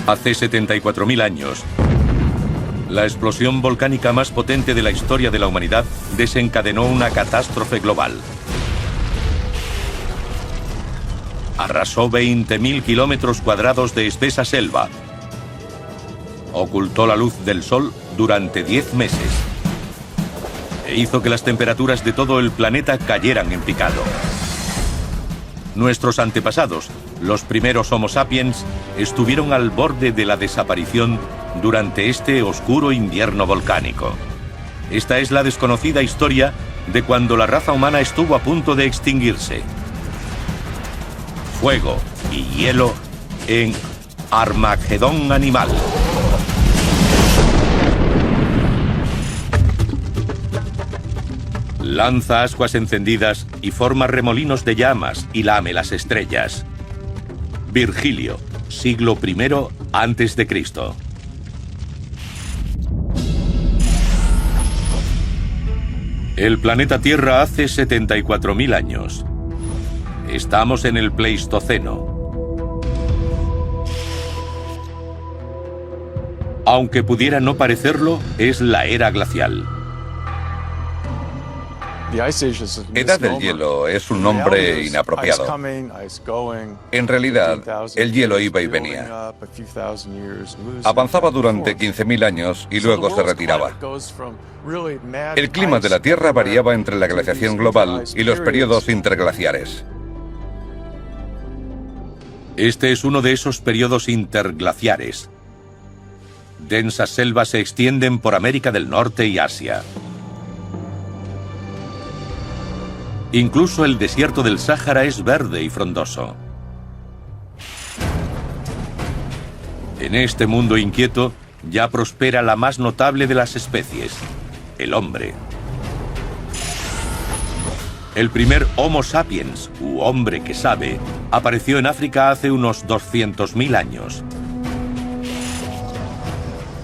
Hace 74.000 años, la explosión volcánica más potente de la historia de la humanidad desencadenó una catástrofe global. Arrasó 20.000 kilómetros cuadrados de espesa selva. Ocultó la luz del sol durante 10 meses. E hizo que las temperaturas de todo el planeta cayeran en picado. Nuestros antepasados, los primeros Homo sapiens, estuvieron al borde de la desaparición durante este oscuro invierno volcánico. Esta es la desconocida historia de cuando la raza humana estuvo a punto de extinguirse. Fuego y hielo en Armagedón Animal. Lanza ascuas encendidas y forma remolinos de llamas y lame las estrellas. Virgilio, siglo I antes de Cristo. El planeta Tierra hace 74.000 años. Estamos en el Pleistoceno. Aunque pudiera no parecerlo, es la era glacial. Edad del hielo es un nombre inapropiado. En realidad, el hielo iba y venía. Avanzaba durante 15.000 años y luego se retiraba. El clima de la Tierra variaba entre la glaciación global y los periodos interglaciares. Este es uno de esos periodos interglaciares. Densas selvas se extienden por América del Norte y Asia. Incluso el desierto del Sáhara es verde y frondoso. En este mundo inquieto ya prospera la más notable de las especies, el hombre. El primer Homo sapiens, u hombre que sabe, apareció en África hace unos 200.000 años.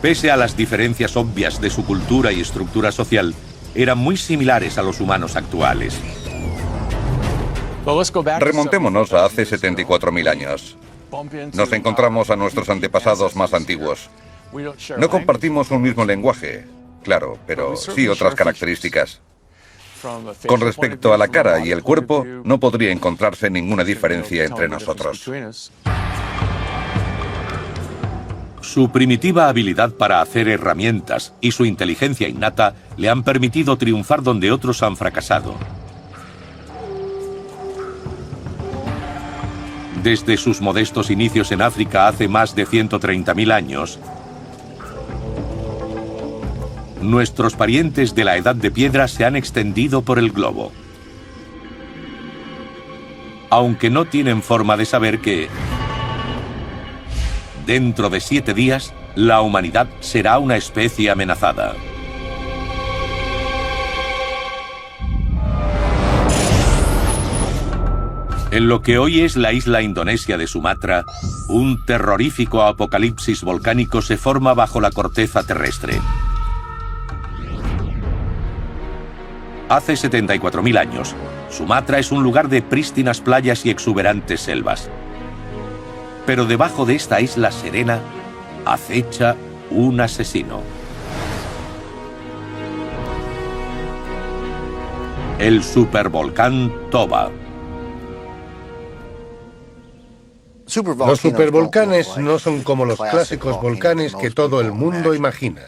Pese a las diferencias obvias de su cultura y estructura social, eran muy similares a los humanos actuales. Remontémonos a hace 74.000 años. Nos encontramos a nuestros antepasados más antiguos. No compartimos un mismo lenguaje, claro, pero sí otras características. Con respecto a la cara y el cuerpo, no podría encontrarse ninguna diferencia entre nosotros. Su primitiva habilidad para hacer herramientas y su inteligencia innata le han permitido triunfar donde otros han fracasado. Desde sus modestos inicios en África hace más de 130.000 años, nuestros parientes de la Edad de Piedra se han extendido por el globo. Aunque no tienen forma de saber que, dentro de 7 días, la humanidad será una especie amenazada. En lo que hoy es la isla indonesia de Sumatra, un terrorífico apocalipsis volcánico se forma bajo la corteza terrestre. Hace 74.000 años, Sumatra es un lugar de prístinas playas y exuberantes selvas. Pero debajo de esta isla serena acecha un asesino. El supervolcán Toba. Los supervolcanes no son como los clásicos volcanes que todo el mundo imagina.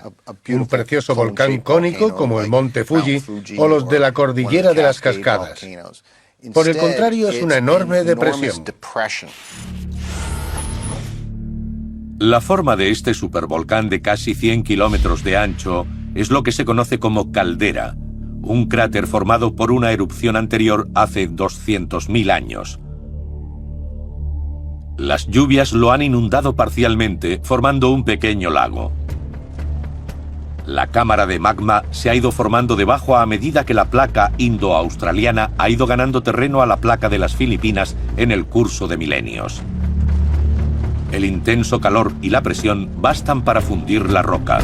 Un precioso volcán cónico como el monte Fuji o los de la cordillera de las Cascadas. Por el contrario, es una enorme depresión. La forma de este supervolcán de casi 100 kilómetros de ancho es lo que se conoce como caldera, un cráter formado por una erupción anterior hace 200.000 años. Las lluvias lo han inundado parcialmente, formando un pequeño lago. La cámara de magma se ha ido formando debajo a medida que la placa indo-australiana ha ido ganando terreno a la placa de las Filipinas en el curso de milenios. El intenso calor y la presión bastan para fundir la roca.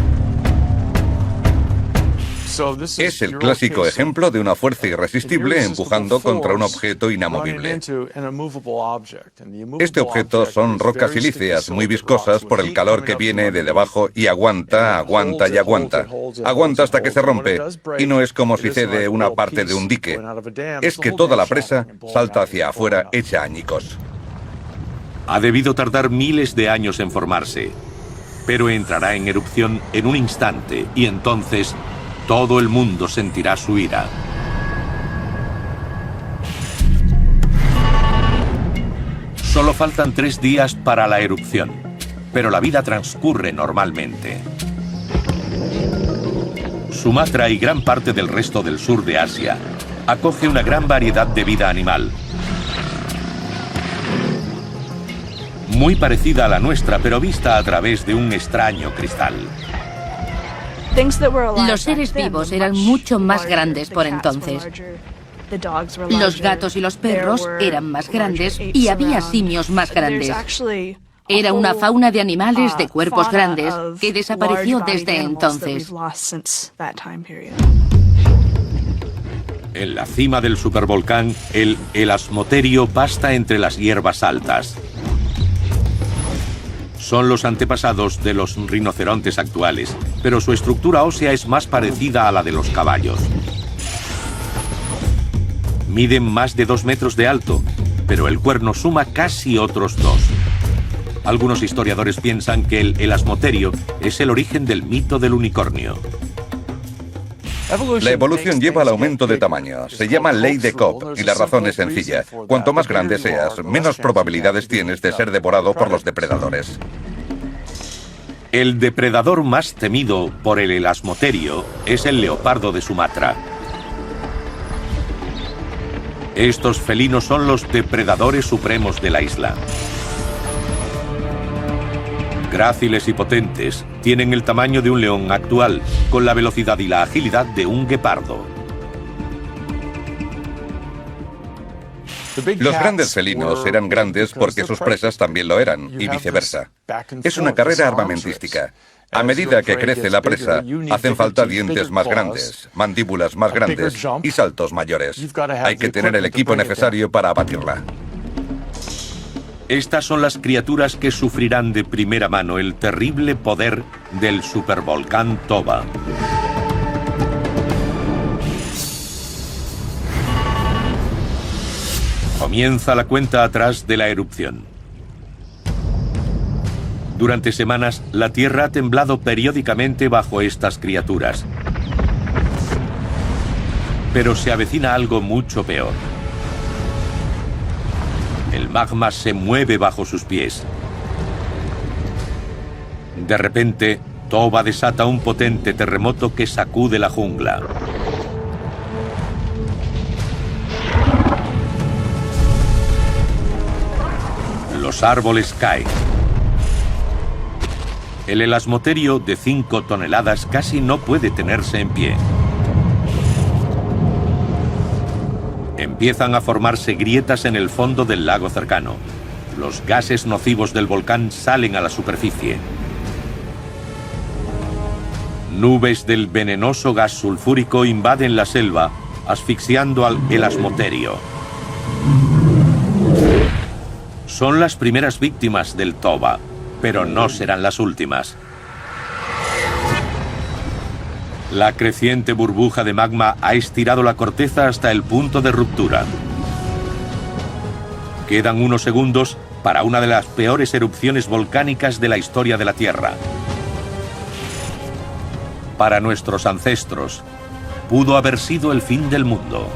Es el clásico ejemplo de una fuerza irresistible empujando contra un objeto inamovible. Este objeto son rocas silíceas muy viscosas por el calor que viene de debajo y aguanta, aguanta y aguanta. Aguanta hasta que se rompe y no es como si cede una parte de un dique. Es que toda la presa salta hacia afuera hecha añicos. Ha debido tardar miles de años en formarse, pero entrará en erupción en un instante y entonces todo el mundo sentirá su ira. Solo faltan 3 días para la erupción, pero la vida transcurre normalmente. Sumatra y gran parte del resto del sur de Asia acoge una gran variedad de vida animal, muy parecida a la nuestra, pero vista a través de un extraño cristal. Los seres vivos eran mucho más grandes por entonces. Los gatos y los perros eran más grandes y había simios más grandes. Era una fauna de animales de cuerpos grandes que desapareció desde entonces. En la cima del supervolcán, el elasmoterio pasta entre las hierbas altas. Son los antepasados de los rinocerontes actuales, pero su estructura ósea es más parecida a la de los caballos. Miden más de 2 metros de alto, pero el cuerno suma casi otros 2. Algunos historiadores piensan que el elasmoterio es el origen del mito del unicornio. La evolución lleva al aumento de tamaño. Se llama ley de Cobb y la razón es sencilla. Cuanto más grande seas, menos probabilidades tienes de ser devorado por los depredadores. El depredador más temido por el elasmoterio es el leopardo de Sumatra. Estos felinos son los depredadores supremos de la isla. Gráciles y potentes, tienen el tamaño de un león actual, con la velocidad y la agilidad de un guepardo. Los grandes felinos eran grandes porque sus presas también lo eran, y viceversa. Es una carrera armamentística. A medida que crece la presa, hacen falta dientes más grandes, mandíbulas más grandes y saltos mayores. Hay que tener el equipo necesario para abatirla. Estas son las criaturas que sufrirán de primera mano el terrible poder del supervolcán Toba. Comienza la cuenta atrás de la erupción. Durante semanas, la Tierra ha temblado periódicamente bajo estas criaturas. Pero se avecina algo mucho peor. El magma se mueve bajo sus pies. De repente, Toba desata un potente terremoto que sacude la jungla. Los árboles caen. El elasmoterio de 5 toneladas casi no puede tenerse en pie. Empiezan a formarse grietas en el fondo del lago cercano. Los gases nocivos del volcán salen a la superficie. Nubes del venenoso gas sulfúrico invaden la selva, asfixiando al elasmoterio. Son las primeras víctimas del Toba, pero no serán las últimas. La creciente burbuja de magma ha estirado la corteza hasta el punto de ruptura. Quedan unos segundos para una de las peores erupciones volcánicas de la historia de la Tierra. Para nuestros ancestros, pudo haber sido el fin del mundo.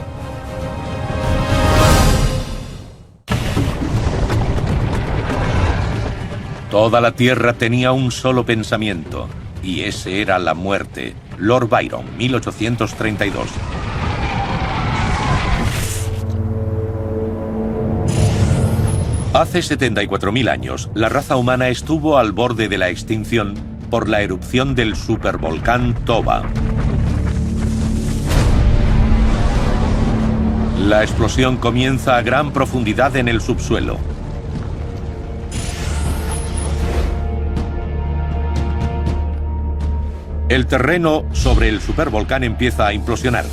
Toda la Tierra tenía un solo pensamiento, y ese era la muerte. Lord Byron, 1832. Hace 74.000 años, la raza humana estuvo al borde de la extinción por la erupción del supervolcán Toba. La explosión comienza a gran profundidad en el subsuelo. El terreno sobre el supervolcán empieza a implosionar.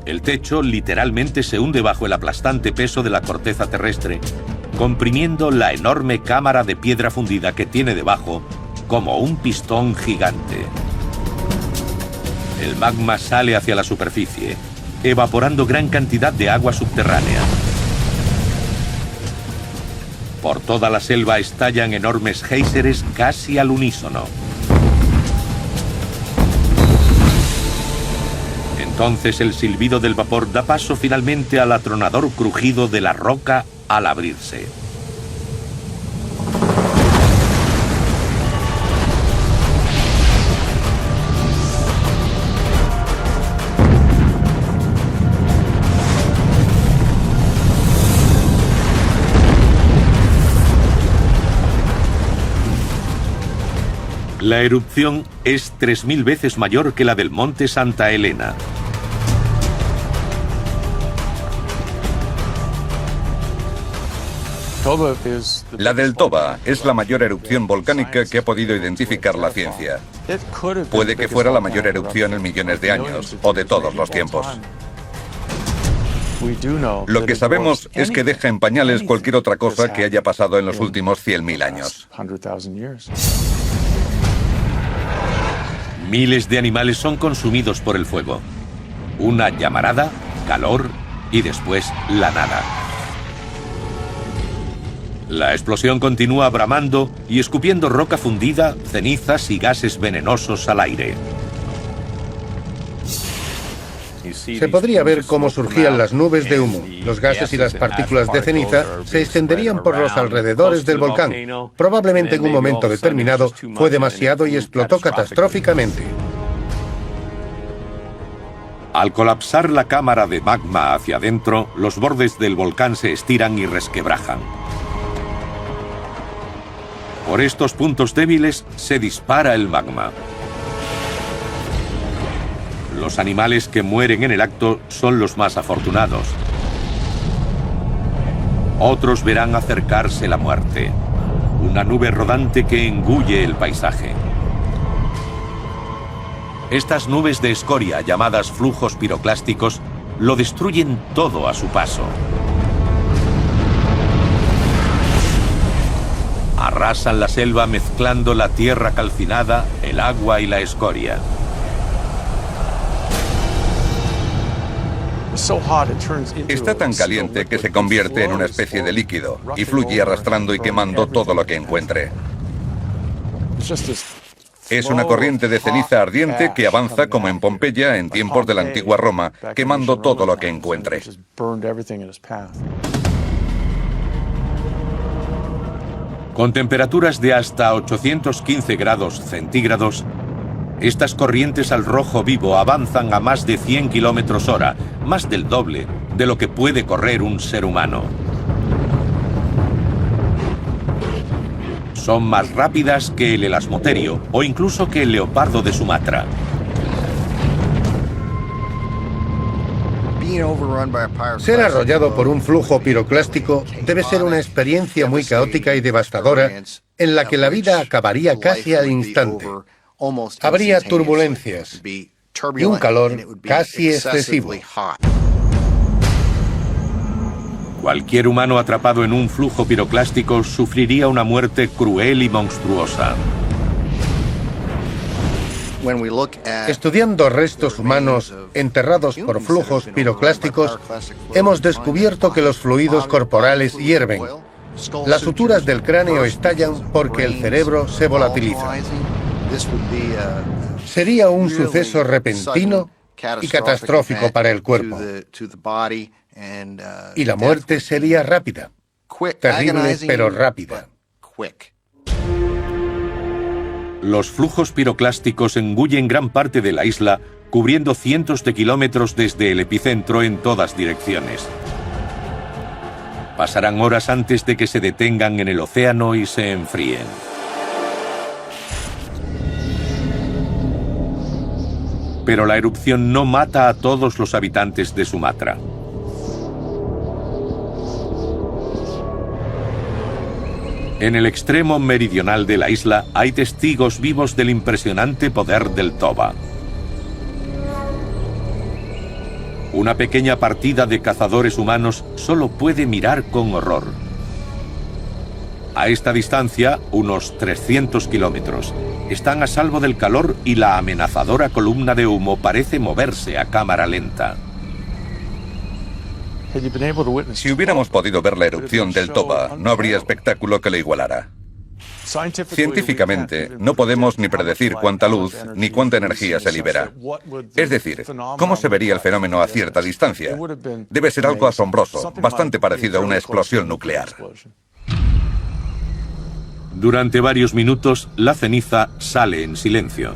El techo literalmente se hunde bajo el aplastante peso de la corteza terrestre, comprimiendo la enorme cámara de piedra fundida que tiene debajo como un pistón gigante. El magma sale hacia la superficie, evaporando gran cantidad de agua subterránea. Por toda la selva estallan enormes géiseres casi al unísono. Entonces el silbido del vapor da paso finalmente al atronador crujido de la roca al abrirse. La erupción es 3000 veces mayor que la del monte Santa Elena. La del Toba es la mayor erupción volcánica que ha podido identificar la ciencia. Puede que fuera la mayor erupción en millones de años, o de todos los tiempos. Lo que sabemos es que deja en pañales cualquier otra cosa que haya pasado en los últimos 100.000 años. Miles de animales son consumidos por el fuego. Una llamarada, calor y después la nada. La explosión continúa bramando y escupiendo roca fundida, cenizas y gases venenosos al aire. Se podría ver cómo surgían las nubes de humo. Los gases y las partículas de ceniza se extenderían por los alrededores del volcán. Probablemente en un momento determinado fue demasiado y explotó catastróficamente. Al colapsar la cámara de magma hacia adentro, los bordes del volcán se estiran y resquebrajan. Por estos puntos débiles se dispara el magma. Los animales que mueren en el acto son los más afortunados. Otros verán acercarse la muerte, una nube rodante que engulle el paisaje. Estas nubes de escoria, llamadas flujos piroclásticos, lo destruyen todo a su paso. Arrasan la selva mezclando la tierra calcinada, el agua y la escoria. Está tan caliente que se convierte en una especie de líquido y fluye arrastrando y quemando todo lo que encuentre. Es una corriente de ceniza ardiente que avanza como en Pompeya en tiempos de la antigua Roma, quemando todo lo que encuentre. Con temperaturas de hasta 815 grados centígrados, estas corrientes al rojo vivo avanzan a más de 100 kilómetros hora, más del doble de lo que puede correr un ser humano. Son más rápidas que el elasmoterio o incluso que el leopardo de Sumatra. Ser arrollado por un flujo piroclástico debe ser una experiencia muy caótica y devastadora en la que la vida acabaría casi al instante. Habría turbulencias y un calor casi excesivo. Cualquier humano atrapado en un flujo piroclástico sufriría una muerte cruel y monstruosa. Estudiando restos humanos enterrados por flujos piroclásticos, hemos descubierto que los fluidos corporales hierven. Las suturas del cráneo estallan porque el cerebro se volatiliza. Sería un suceso repentino y catastrófico para el cuerpo. Y la muerte sería rápida. Terrible, pero rápida. Los flujos piroclásticos engullen gran parte de la isla, cubriendo cientos de kilómetros desde el epicentro en todas direcciones. Pasarán horas antes de que se detengan en el océano y se enfríen. Pero la erupción no mata a todos los habitantes de Sumatra. En el extremo meridional de la isla hay testigos vivos del impresionante poder del Toba. Una pequeña partida de cazadores humanos solo puede mirar con horror. A esta distancia, unos 300 kilómetros, están a salvo del calor y la amenazadora columna de humo parece moverse a cámara lenta. Si hubiéramos podido ver la erupción del Toba, no habría espectáculo que lo igualara. Científicamente, no podemos ni predecir cuánta luz ni cuánta energía se libera. Es decir, ¿cómo se vería el fenómeno a cierta distancia? Debe ser algo asombroso, bastante parecido a una explosión nuclear. Durante varios minutos, la ceniza sale en silencio.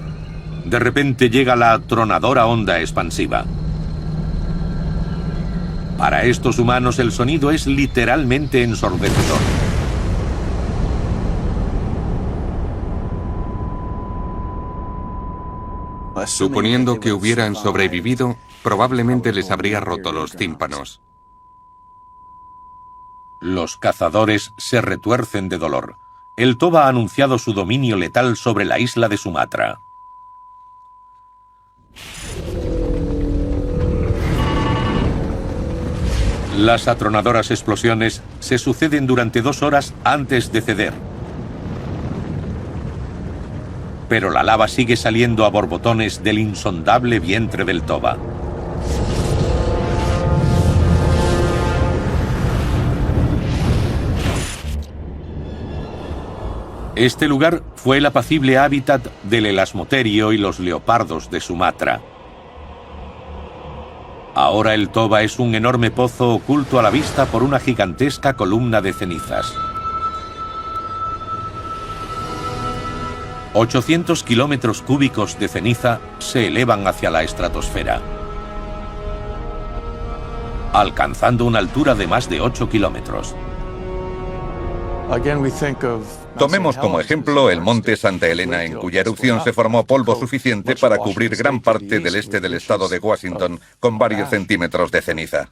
De repente llega la atronadora onda expansiva. Para estos humanos el sonido es literalmente ensordecedor. Suponiendo que hubieran sobrevivido, probablemente les habría roto los tímpanos. Los cazadores se retuercen de dolor. El Toba ha anunciado su dominio letal sobre la isla de Sumatra. Las atronadoras explosiones se suceden durante 2 horas antes de ceder. Pero la lava sigue saliendo a borbotones del insondable vientre del Toba. Este lugar fue el apacible hábitat del elasmoterio y los leopardos de Sumatra. Ahora el Toba es un enorme pozo oculto a la vista por una gigantesca columna de cenizas. 800 kilómetros cúbicos de ceniza se elevan hacia la estratosfera, alcanzando una altura de más de 8 kilómetros. Tomemos como ejemplo el monte Santa Elena, en cuya erupción se formó polvo suficiente para cubrir gran parte del este del estado de Washington con varios centímetros de ceniza.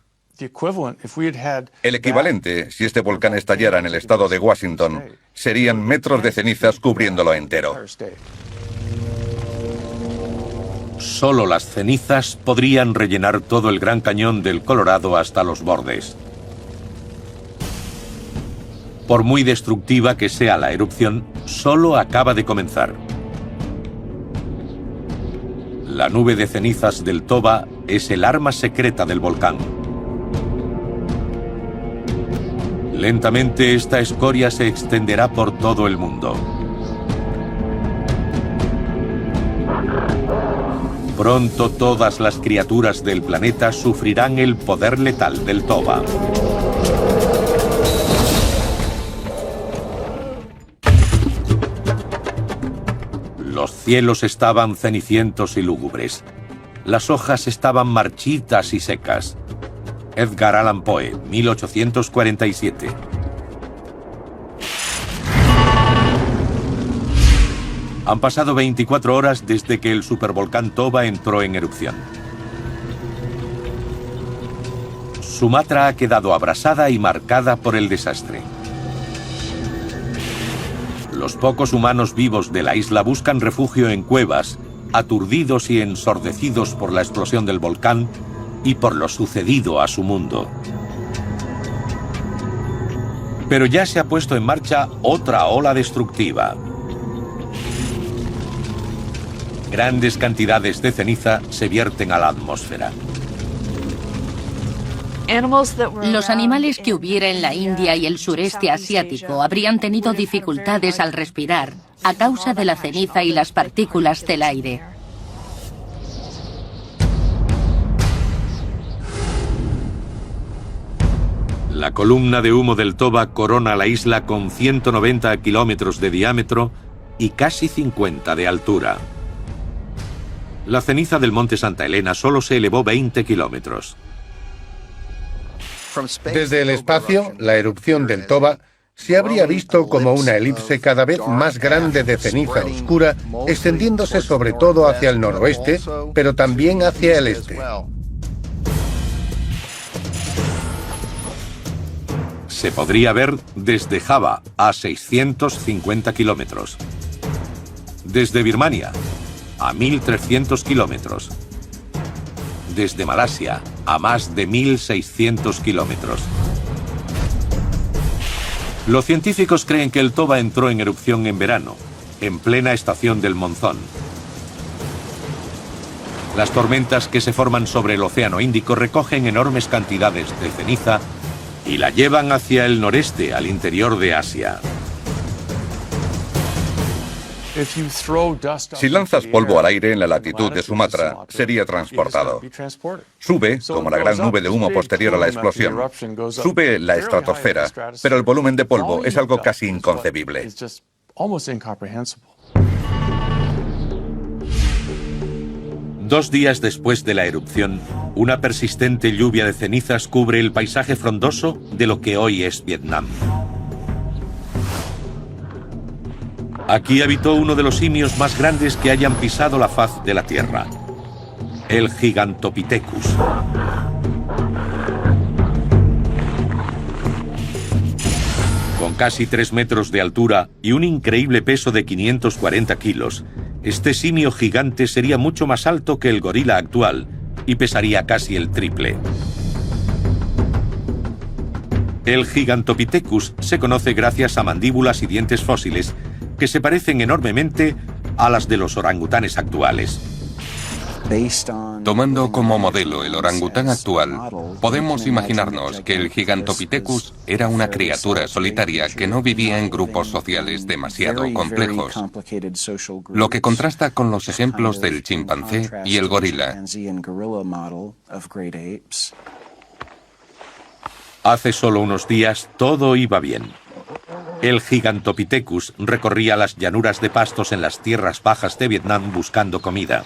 El equivalente, si este volcán estallara en el estado de Washington, serían metros de cenizas cubriéndolo entero. Solo las cenizas podrían rellenar todo el Gran Cañón del Colorado hasta los bordes. Por muy destructiva que sea la erupción, solo acaba de comenzar. La nube de cenizas del Toba es el arma secreta del volcán. Lentamente esta escoria se extenderá por todo el mundo. Pronto todas las criaturas del planeta sufrirán el poder letal del Toba. Los cielos estaban cenicientos y lúgubres. Las hojas estaban marchitas y secas. Edgar Allan Poe, 1847. Han pasado 24 horas desde que el supervolcán Toba entró en erupción. Sumatra ha quedado abrasada y marcada por el desastre. Los pocos humanos vivos de la isla buscan refugio en cuevas, aturdidos y ensordecidos por la explosión del volcán y por lo sucedido a su mundo. Pero ya se ha puesto en marcha otra ola destructiva. Grandes cantidades de ceniza se vierten a la atmósfera. Los animales que hubiera en la India y el sureste asiático habrían tenido dificultades al respirar a causa de la ceniza y las partículas del aire. La columna de humo del Toba corona la isla con 190 kilómetros de diámetro y casi 50 de altura. La ceniza del monte Santa Elena solo se elevó 20 kilómetros. Desde el espacio, la erupción del Toba se habría visto como una elipse cada vez más grande de ceniza oscura, extendiéndose sobre todo hacia el noroeste, pero también hacia el este. Se podría ver desde Java a 650 kilómetros. Desde Birmania a 1.300 kilómetros. Desde Malasia a más de 1.600 kilómetros. Los científicos creen que el Toba entró en erupción en verano, en plena estación del monzón. Las tormentas que se forman sobre el Océano Índico recogen enormes cantidades de ceniza y la llevan hacia el noreste, al interior de Asia. Si lanzas polvo al aire en la latitud de Sumatra, sería transportado. Sube, como la gran nube de humo posterior a la explosión. Sube la estratosfera, pero el volumen de polvo es algo casi inconcebible. 2 días después de la erupción, una persistente lluvia de cenizas cubre el paisaje frondoso de lo que hoy es Vietnam. Aquí habitó uno de los simios más grandes que hayan pisado la faz de la Tierra, el Gigantopithecus. Con casi 3 metros de altura y un increíble peso de 540 kilos, este simio gigante sería mucho más alto que el gorila actual y pesaría casi el triple. El Gigantopithecus se conoce gracias a mandíbulas y dientes fósiles que se parecen enormemente a las de los orangutanes actuales. Tomando como modelo el orangután actual, podemos imaginarnos que el Gigantopithecus era una criatura solitaria que no vivía en grupos sociales demasiado complejos, lo que contrasta con los ejemplos del chimpancé y el gorila. Hace solo unos días todo iba bien. El Gigantopithecus recorría las llanuras de pastos en las tierras bajas de Vietnam buscando comida.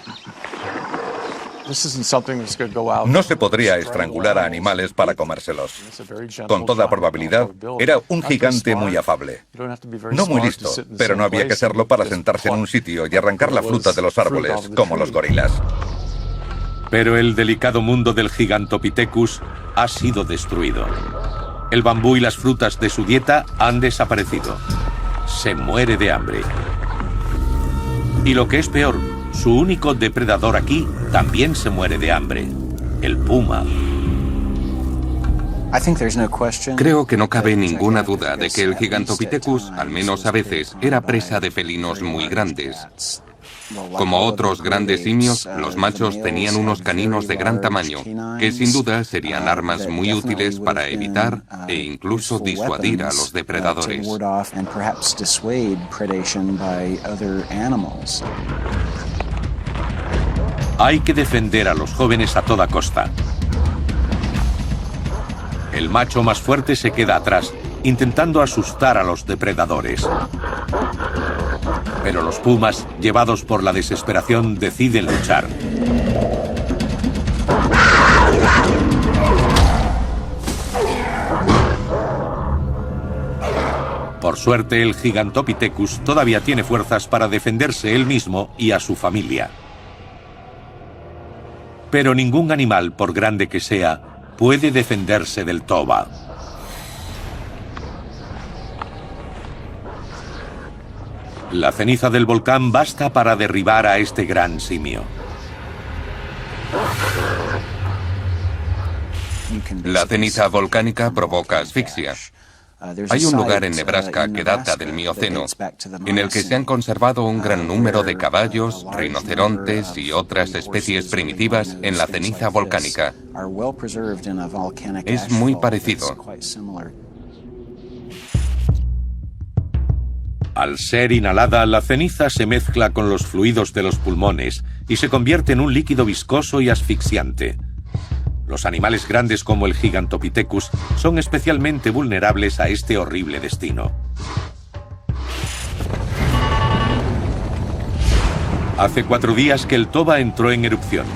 No se podría estrangular a animales para comérselos. Con toda probabilidad, era un gigante muy afable. No muy listo, pero no había que serlo para sentarse en un sitio y arrancar la fruta de los árboles, como los gorilas. Pero el delicado mundo del Gigantopithecus ha sido destruido. El bambú y las frutas de su dieta han desaparecido. Se muere de hambre. Y lo que es peor, su único depredador aquí también se muere de hambre. El puma. Creo que no cabe ninguna duda de que el Gigantopithecus, al menos a veces, era presa de felinos muy grandes. Como otros grandes simios, los machos tenían unos caninos de gran tamaño, que sin duda serían armas muy útiles para evitar e incluso disuadir a los depredadores. Hay que defender a los jóvenes a toda costa. El macho más fuerte se queda atrás, intentando asustar a los depredadores. Pero los pumas, llevados por la desesperación, deciden luchar. Por suerte, el Gigantopithecus todavía tiene fuerzas para defenderse él mismo y a su familia. Pero ningún animal, por grande que sea, puede defenderse del Toba. La ceniza del volcán basta para derribar a este gran simio. La ceniza volcánica provoca asfixia. Hay un lugar en Nebraska que data del Mioceno, en el que se han conservado un gran número de caballos, rinocerontes y otras especies primitivas en la ceniza volcánica. Es muy parecido. Al ser inhalada, la ceniza se mezcla con los fluidos de los pulmones y se convierte en un líquido viscoso y asfixiante. Los animales grandes como el Gigantopithecus son especialmente vulnerables a este horrible destino. Hace 4 días que el Toba entró en erupción.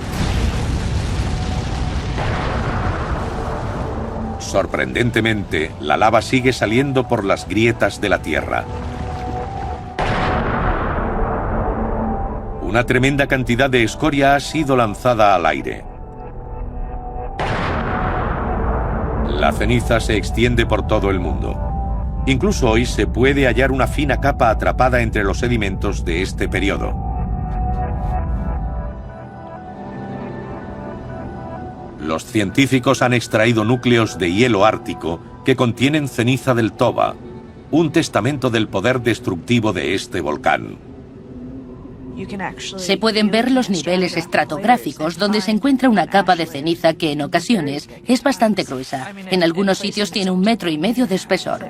Sorprendentemente, la lava sigue saliendo por las grietas de la tierra. Una tremenda cantidad de escoria ha sido lanzada al aire. La ceniza se extiende por todo el mundo. Incluso hoy se puede hallar una fina capa atrapada entre los sedimentos de este periodo. Los científicos han extraído núcleos de hielo ártico que contienen ceniza del Toba, un testamento del poder destructivo de este volcán. Se pueden ver los niveles estratográficos donde se encuentra una capa de ceniza que en ocasiones es bastante gruesa. En algunos sitios tiene 1,5 metros de espesor.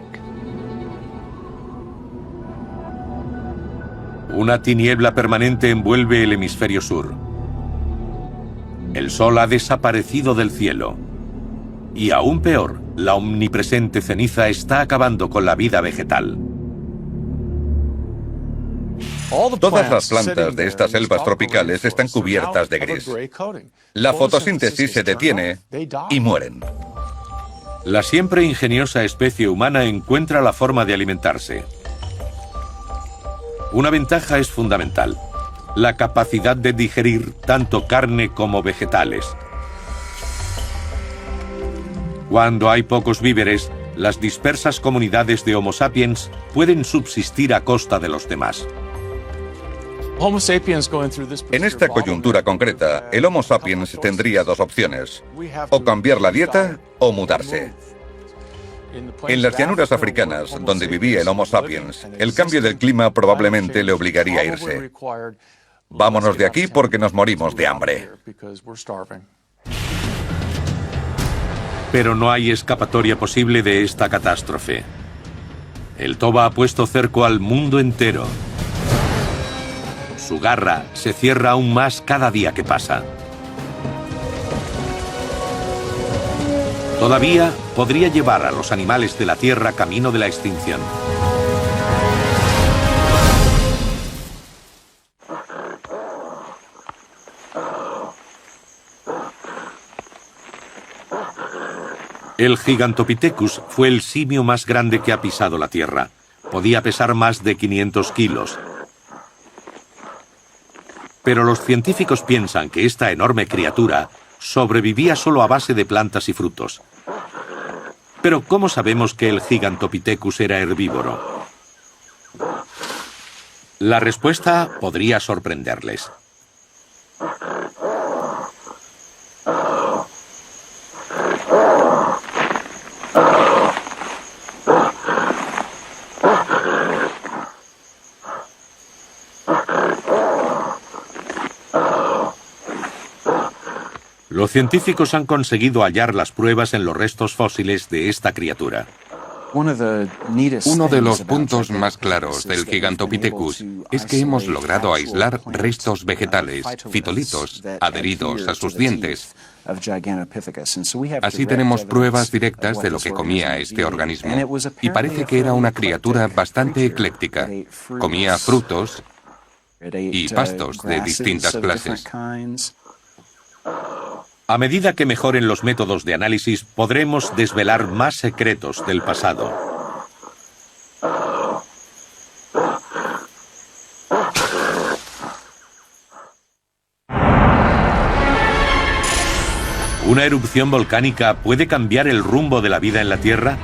Una tiniebla permanente envuelve el hemisferio sur. El sol ha desaparecido del cielo. Y aún peor, la omnipresente ceniza está acabando con la vida vegetal. Todas las plantas de estas selvas tropicales están cubiertas de gris. La fotosíntesis se detiene y mueren. La siempre ingeniosa especie humana encuentra la forma de alimentarse. Una ventaja es fundamental: la capacidad de digerir tanto carne como vegetales. Cuando hay pocos víveres, las dispersas comunidades de Homo sapiens pueden subsistir a costa de los demás. En esta coyuntura concreta, el Homo sapiens tendría dos opciones: o cambiar la dieta o mudarse. En las llanuras africanas, donde vivía el Homo sapiens, el cambio del clima probablemente le obligaría a irse. Vámonos de aquí porque nos morimos de hambre. Pero no hay escapatoria posible de esta catástrofe. El Toba ha puesto cerco al mundo entero. Su garra se cierra aún más cada día que pasa. Todavía podría llevar a los animales de la Tierra camino de la extinción. El Gigantopithecus fue el simio más grande que ha pisado la Tierra. Podía pesar más de 500 kilos. Pero los científicos piensan que esta enorme criatura sobrevivía solo a base de plantas y frutos. Pero ¿cómo sabemos que el Gigantopithecus era herbívoro? La respuesta podría sorprenderles. Los científicos han conseguido hallar las pruebas en los restos fósiles de esta criatura. Uno de los puntos más claros del Gigantopithecus es que hemos logrado aislar restos vegetales, fitolitos, adheridos a sus dientes. Así tenemos pruebas directas de lo que comía este organismo. Y parece que era una criatura bastante ecléctica. Comía frutos y pastos de distintas clases. A medida que mejoren los métodos de análisis, podremos desvelar más secretos del pasado. ¿Una erupción volcánica puede cambiar el rumbo de la vida en la Tierra?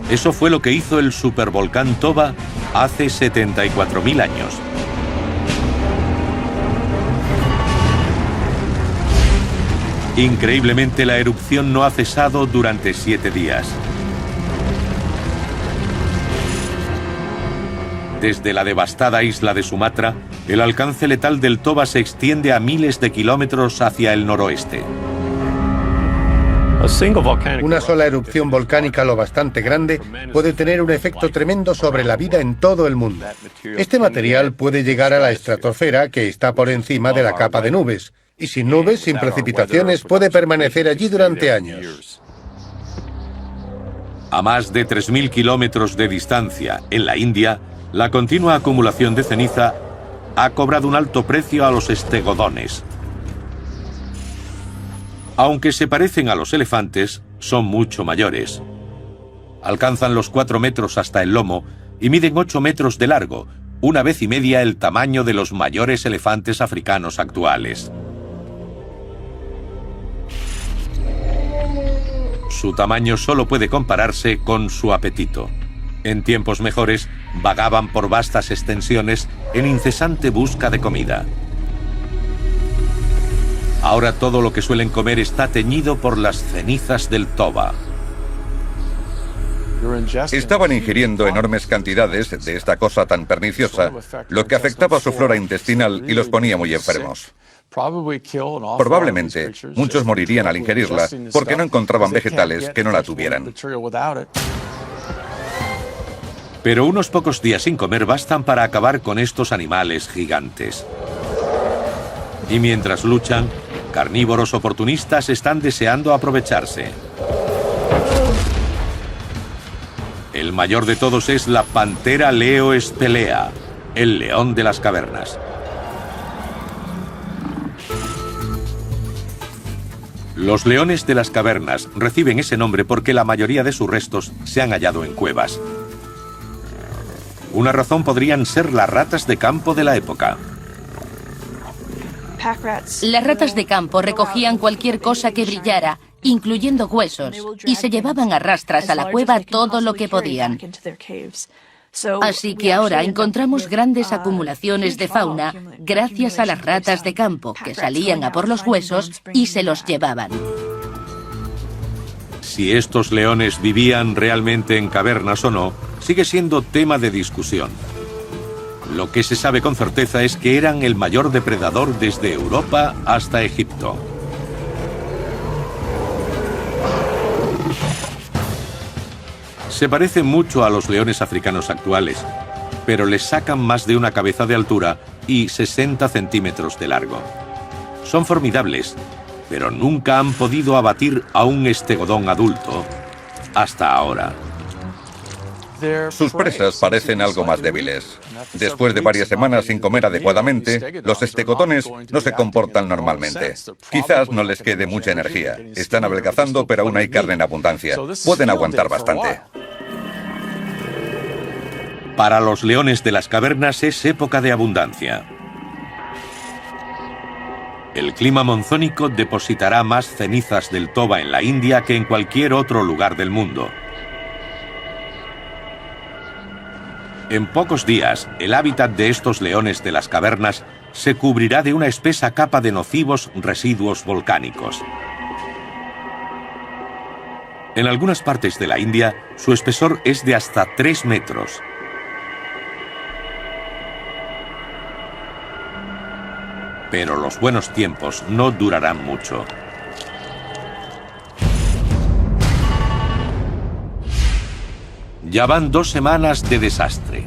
Eso fue lo que hizo el supervolcán Toba hace 74.000 años. Increíblemente, la erupción no ha cesado durante 7 días. Desde la devastada isla de Sumatra, el alcance letal del Toba se extiende a miles de kilómetros hacia el noroeste. Una sola erupción volcánica lo bastante grande puede tener un efecto tremendo sobre la vida en todo el mundo. Este material puede llegar a la estratosfera, que está por encima de la capa de nubes. Y sin nubes, sin precipitaciones, puede permanecer allí durante años. A más de 3.000 kilómetros de distancia, en la India, la continua acumulación de ceniza ha cobrado un alto precio a los estegodones. Aunque se parecen a los elefantes, son mucho mayores. Alcanzan los 4 metros hasta el lomo y miden 8 metros de largo, 1,5 veces el tamaño de los mayores elefantes africanos actuales. Su tamaño solo puede compararse con su apetito. En tiempos mejores, vagaban por vastas extensiones en incesante busca de comida. Ahora todo lo que suelen comer está teñido por las cenizas del toba. Estaban ingiriendo enormes cantidades de esta cosa tan perniciosa, lo que afectaba su flora intestinal y los ponía muy enfermos. Probablemente, muchos morirían al ingerirla porque no encontraban vegetales que no la tuvieran. Pero unos pocos días sin comer bastan para acabar con estos animales gigantes. Y mientras luchan, carnívoros oportunistas están deseando aprovecharse. El mayor de todos es la pantera Leo spelea, el león de las cavernas. Los leones de las cavernas reciben ese nombre porque la mayoría de sus restos se han hallado en cuevas. Una razón podrían ser las ratas de campo de la época. Las ratas de campo recogían cualquier cosa que brillara, incluyendo huesos, y se llevaban a rastras a la cueva todo lo que podían. Así que ahora encontramos grandes acumulaciones de fauna gracias a las ratas de campo, que salían a por los huesos y se los llevaban. Si estos leones vivían realmente en cavernas o no, sigue siendo tema de discusión. Lo que se sabe con certeza es que eran el mayor depredador desde Europa hasta Egipto. Se parecen mucho a los leones africanos actuales, pero les sacan más de una cabeza de altura y 60 centímetros de largo. Son formidables, pero nunca han podido abatir a un estegodón adulto hasta ahora. Sus presas parecen algo más débiles. Después de varias semanas sin comer adecuadamente, los estegotones no se comportan normalmente. Quizás no les quede mucha energía. Están adelgazando, pero aún hay carne en abundancia. Pueden aguantar bastante. Para los leones de las cavernas es época de abundancia. El clima monzónico depositará más cenizas del toba en la India que en cualquier otro lugar del mundo. En pocos días, el hábitat de estos leones de las cavernas se cubrirá de una espesa capa de nocivos residuos volcánicos. En algunas partes de la India, su espesor es de hasta 3 metros. Pero los buenos tiempos no durarán mucho. Ya van 2 semanas de desastre.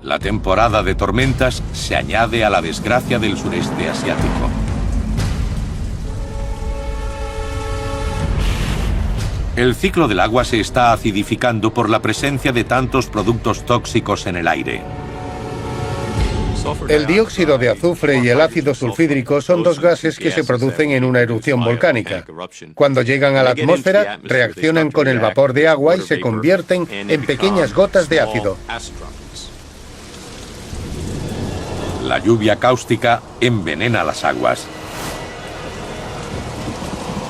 La temporada de tormentas se añade a la desgracia del sureste asiático. El ciclo del agua se está acidificando por la presencia de tantos productos tóxicos en el aire. El dióxido de azufre y el ácido sulfídrico son 2 gases que se producen en una erupción volcánica. Cuando llegan a la atmósfera, reaccionan con el vapor de agua y se convierten en pequeñas gotas de ácido. La lluvia cáustica envenena las aguas.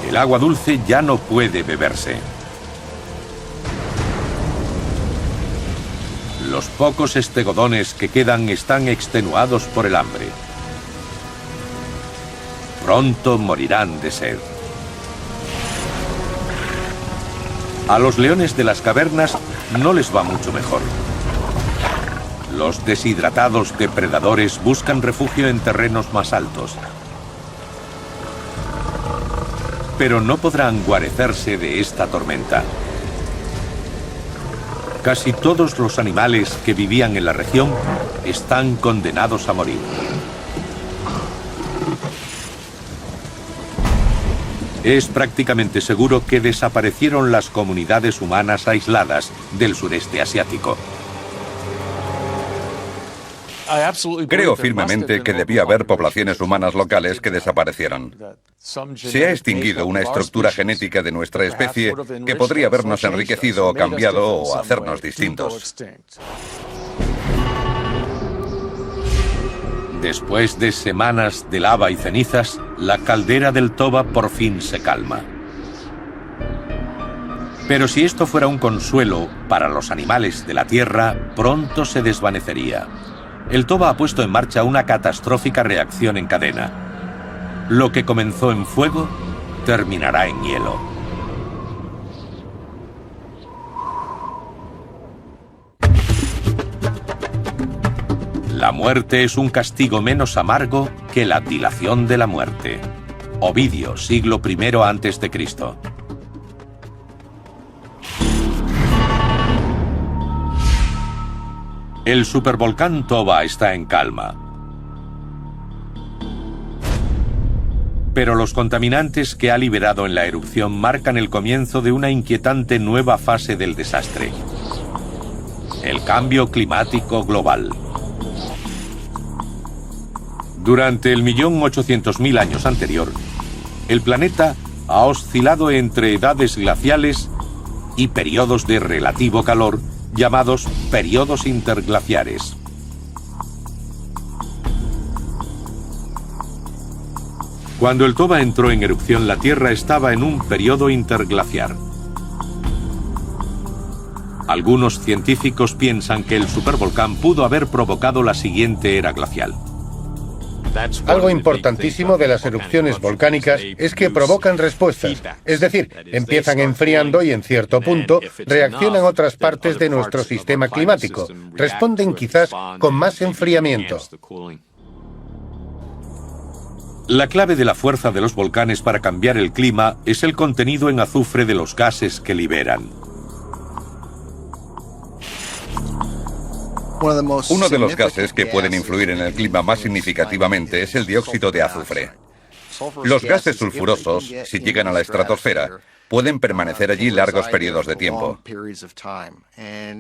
El agua dulce ya no puede beberse. Los pocos estegodones que quedan están extenuados por el hambre. Pronto morirán de sed. A los leones de las cavernas no les va mucho mejor. Los deshidratados depredadores buscan refugio en terrenos más altos. Pero no podrán guarecerse de esta tormenta. Casi todos los animales que vivían en la región están condenados a morir. Es prácticamente seguro que desaparecieron las comunidades humanas aisladas del sureste asiático. Creo firmemente que debía haber poblaciones humanas locales que desaparecieron. Se ha extinguido una estructura genética de nuestra especie que podría habernos enriquecido o cambiado o hacernos distintos. Después de semanas de lava y cenizas, la caldera del Toba por fin se calma. Pero si esto fuera un consuelo para los animales de la Tierra, pronto se desvanecería. El toba ha puesto en marcha una catastrófica reacción en cadena. Lo que comenzó en fuego, terminará en hielo. La muerte es un castigo menos amargo que la dilación de la muerte. Ovidio, siglo I a.C. El supervolcán Toba está en calma. Pero los contaminantes que ha liberado en la erupción marcan el comienzo de una inquietante nueva fase del desastre. El cambio climático global. Durante el 1.800.000 años anterior, el planeta ha oscilado entre edades glaciales y periodos de relativo calor, llamados periodos interglaciares. Cuando el Toba entró en erupción, la Tierra estaba en un periodo interglaciar. Algunos científicos piensan que el supervolcán pudo haber provocado la siguiente era glacial. Algo importantísimo de las erupciones volcánicas es que provocan respuestas, es decir, empiezan enfriando y en cierto punto reaccionan otras partes de nuestro sistema climático, responden quizás con más enfriamiento. La clave de la fuerza de los volcanes para cambiar el clima es el contenido en azufre de los gases que liberan. Uno de los gases que pueden influir en el clima más significativamente es el dióxido de azufre. Los gases sulfurosos, si llegan a la estratosfera, pueden permanecer allí largos periodos de tiempo.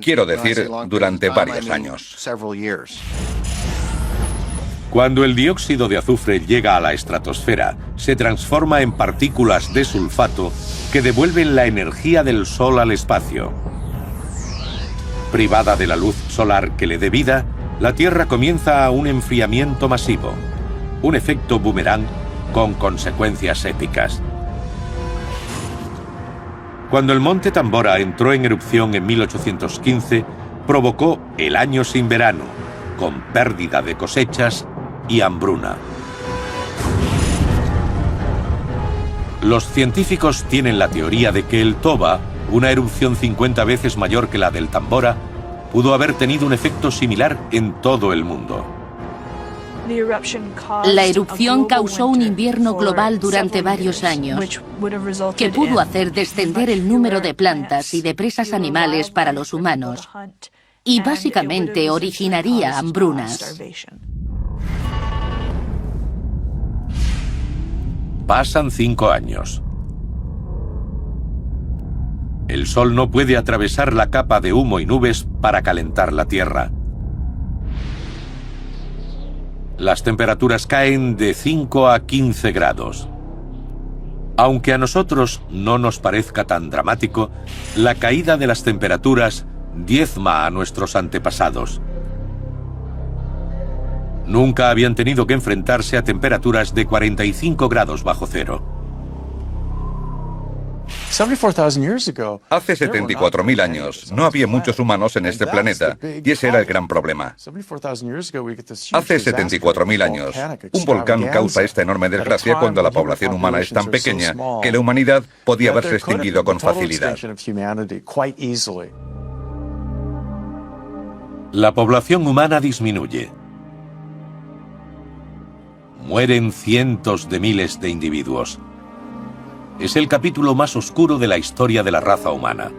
Quiero decir, durante varios años. Cuando el dióxido de azufre llega a la estratosfera, se transforma en partículas de sulfato que devuelven la energía del Sol al espacio. Privada de la luz solar que le dé vida, la Tierra comienza un enfriamiento masivo, un efecto boomerang con consecuencias épicas. Cuando el monte Tambora entró en erupción en 1815, provocó el año sin verano, con pérdida de cosechas y hambruna. Los científicos tienen la teoría de que el Toba, una erupción 50 veces mayor que la del Tambora, pudo haber tenido un efecto similar en todo el mundo. La erupción causó un invierno global durante varios años, que pudo hacer descender el número de plantas y de presas animales para los humanos, y básicamente originaría hambrunas. Pasan 5 años. El Sol no puede atravesar la capa de humo y nubes para calentar la Tierra. Las temperaturas caen de 5 a 15 grados. Aunque a nosotros no nos parezca tan dramático, la caída de las temperaturas diezma a nuestros antepasados. Nunca habían tenido que enfrentarse a temperaturas de 45 grados bajo cero. Hace 74.000 años no había muchos humanos en este planeta, y ese era el gran problema. Hace 74.000 años, un volcán causa esta enorme desgracia cuando la población humana es tan pequeña que la humanidad podía haberse extinguido con facilidad. La población humana disminuye. Mueren cientos de miles de individuos. Es el capítulo más oscuro de la historia de la raza humana.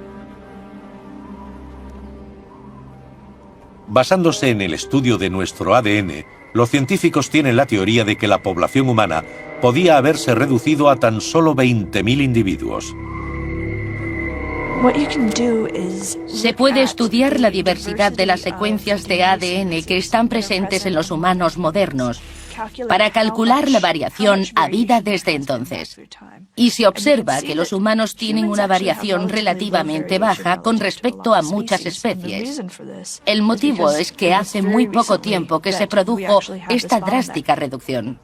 Basándose en el estudio de nuestro ADN, los científicos tienen la teoría de que la población humana podía haberse reducido a tan solo 20.000 individuos. Se puede estudiar la diversidad de las secuencias de ADN que están presentes en los humanos modernos para calcular la variación habida desde entonces. Y se observa que los humanos tienen una variación relativamente baja con respecto a muchas especies. El motivo es que hace muy poco tiempo que se produjo esta drástica reducción.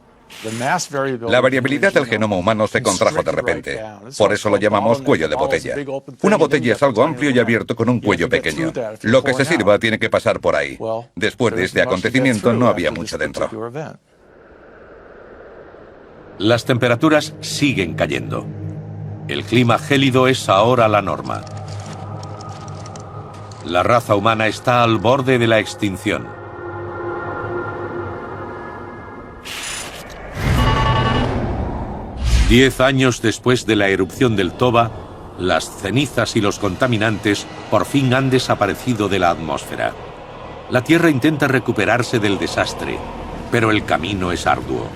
La variabilidad del genoma humano se contrajo de repente. Por eso lo llamamos cuello de botella. Una botella es algo amplio y abierto con un cuello pequeño. Lo que se sirva tiene que pasar por ahí. Después de este acontecimiento no había mucho dentro. Las temperaturas siguen cayendo. El clima gélido es ahora la norma. La raza humana está al borde de la extinción. Diez años después de la erupción del Toba, las cenizas y los contaminantes por fin han desaparecido de la atmósfera. La Tierra intenta recuperarse del desastre, pero el camino es arduo.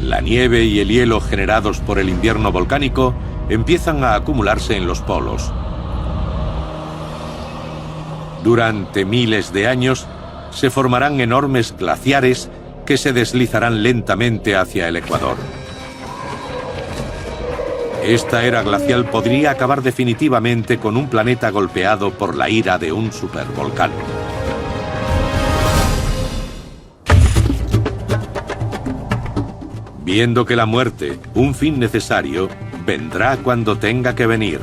La nieve y el hielo generados por el invierno volcánico empiezan a acumularse en los polos. Durante miles de años se formarán enormes glaciares que se deslizarán lentamente hacia el ecuador. Esta era glacial podría acabar definitivamente con un planeta golpeado por la ira de un supervolcán. Viendo que la muerte, un fin necesario, vendrá cuando tenga que venir.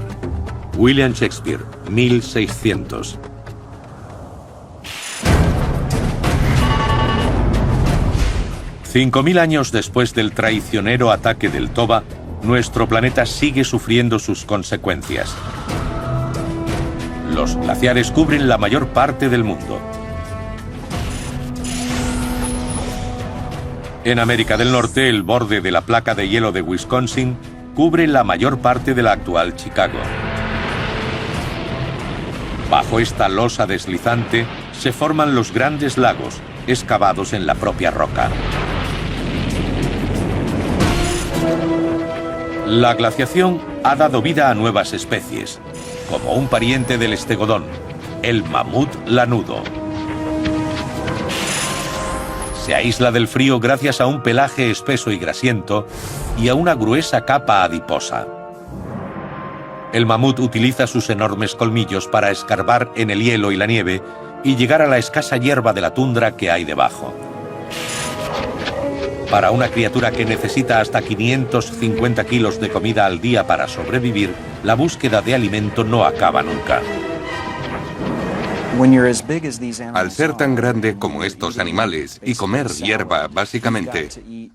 William Shakespeare, 1600. $5.000 años después del traicionero ataque del Toba, nuestro planeta sigue sufriendo sus consecuencias. Los glaciares cubren la mayor parte del mundo. En América del Norte, el borde de la placa de hielo de Wisconsin cubre la mayor parte de la actual Chicago. Bajo esta losa deslizante se forman los grandes lagos, excavados en la propia roca. La glaciación ha dado vida a nuevas especies, como un pariente del estegodón, el mamut lanudo. Se aísla del frío gracias a un pelaje espeso y grasiento y a una gruesa capa adiposa. El mamut utiliza sus enormes colmillos para escarbar en el hielo y la nieve y llegar a la escasa hierba de la tundra que hay debajo. Para una criatura que necesita hasta 550 kilos de comida al día para sobrevivir, la búsqueda de alimento no acaba nunca. Al ser tan grande como estos animales y comer hierba, básicamente,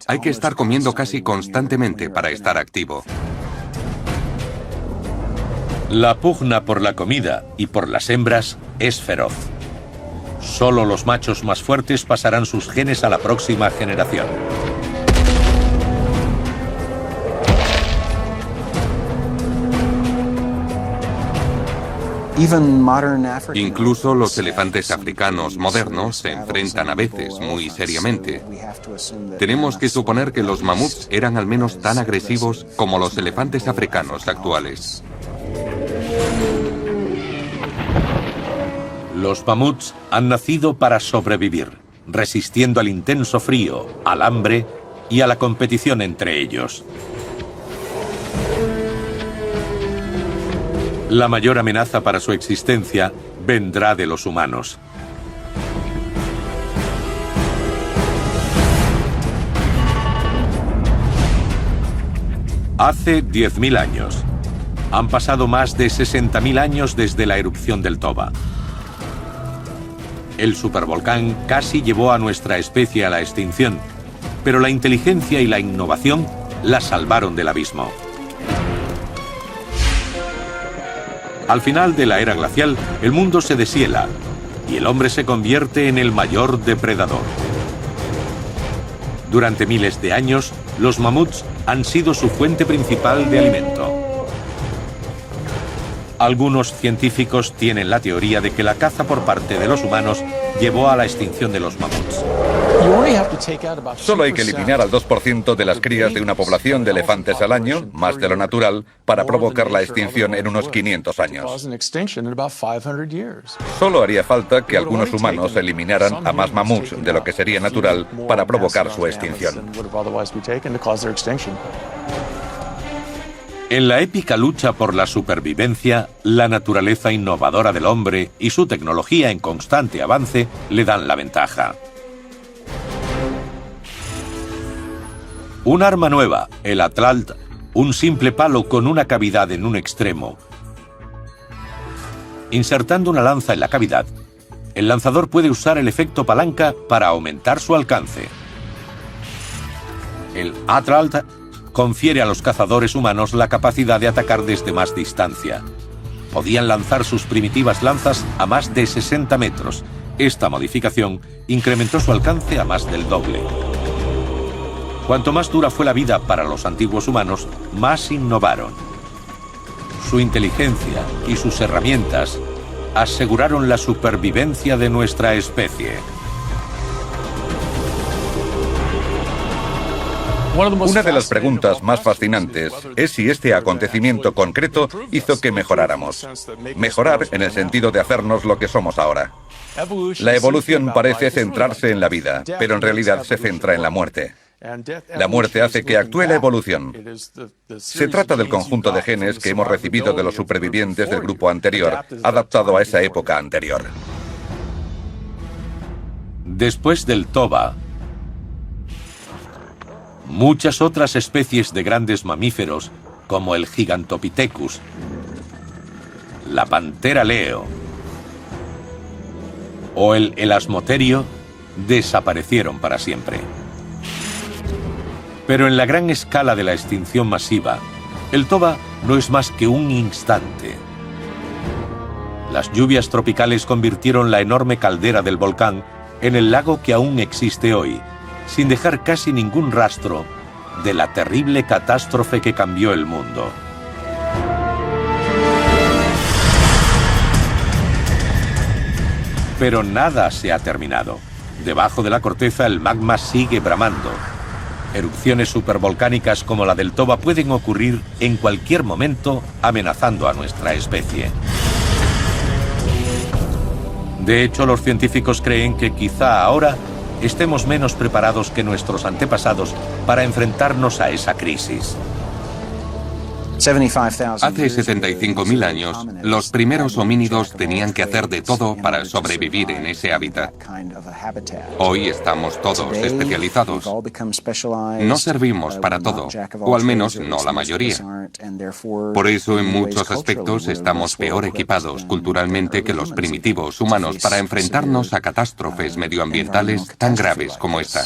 hay que estar comiendo casi constantemente para estar activo. La pugna por la comida y por las hembras es feroz. Solo los machos más fuertes pasarán sus genes a la próxima generación. Incluso los elefantes africanos modernos se enfrentan a veces muy seriamente. Tenemos que suponer que los mamuts eran al menos tan agresivos como los elefantes africanos actuales. Los mamuts han nacido para sobrevivir, resistiendo al intenso frío, al hambre y a la competición entre ellos. La mayor amenaza para su existencia vendrá de los humanos. Hace 10.000 años. Han pasado más de 60.000 años desde la erupción del Toba. El supervolcán casi llevó a nuestra especie a la extinción, pero la inteligencia y la innovación la salvaron del abismo. Al final de la era glacial, el mundo se deshiela y el hombre se convierte en el mayor depredador. Durante miles de años, los mamuts han sido su fuente principal de alimento. Algunos científicos tienen la teoría de que la caza por parte de los humanos llevó a la extinción de los mamuts. Solo hay que eliminar al 2% de las crías de una población de elefantes al año, más de lo natural, para provocar la extinción en unos 500 años. Solo haría falta que algunos humanos eliminaran a más mamuts de lo que sería natural para provocar su extinción. En la épica lucha por la supervivencia, la naturaleza innovadora del hombre y su tecnología en constante avance le dan la ventaja. Un arma nueva, el Atlalt, un simple palo con una cavidad en un extremo. Insertando una lanza en la cavidad, el lanzador puede usar el efecto palanca para aumentar su alcance. El Atlalt confiere a los cazadores humanos la capacidad de atacar desde más distancia. Podían lanzar sus primitivas lanzas a más de 60 metros. Esta modificación incrementó su alcance a más del doble. Cuanto más dura fue la vida para los antiguos humanos, más innovaron. Su inteligencia y sus herramientas aseguraron la supervivencia de nuestra especie. Una de las preguntas más fascinantes es si este acontecimiento concreto hizo que mejoráramos. Mejorar en el sentido de hacernos lo que somos ahora. La evolución parece centrarse en la vida, pero en realidad se centra en la muerte. La muerte hace que actúe la evolución. Se trata del conjunto de genes que hemos recibido de los supervivientes del grupo anterior, adaptado a esa época anterior. Después del toba, muchas otras especies de grandes mamíferos, como el Gigantopithecus, la pantera leo o el elasmoterio, desaparecieron para siempre. Pero en la gran escala de la extinción masiva, el toba no es más que un instante. Las lluvias tropicales convirtieron la enorme caldera del volcán en el lago que aún existe hoy, sin dejar casi ningún rastro de la terrible catástrofe que cambió el mundo. Pero nada se ha terminado. Debajo de la corteza el magma sigue bramando. Erupciones supervolcánicas como la del toba pueden ocurrir en cualquier momento, amenazando a nuestra especie. De hecho, los científicos creen que quizá ahora estemos menos preparados que nuestros antepasados para enfrentarnos a esa crisis. Hace 75.000 años, los primeros homínidos tenían que hacer de todo para sobrevivir en ese hábitat. Hoy estamos todos especializados. No servimos para todo, o al menos no la mayoría. Por eso, en muchos aspectos, estamos peor equipados culturalmente que los primitivos humanos para enfrentarnos a catástrofes medioambientales tan graves como esta.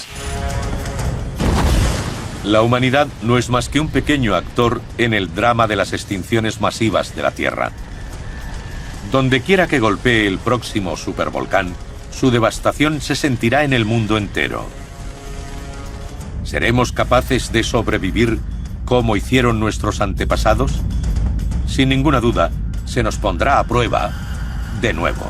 La humanidad no es más que un pequeño actor en el drama de las extinciones masivas de la Tierra. Donde quiera que golpee el próximo supervolcán, su devastación se sentirá en el mundo entero. ¿Seremos capaces de sobrevivir como hicieron nuestros antepasados? Sin ninguna duda, se nos pondrá a prueba de nuevo.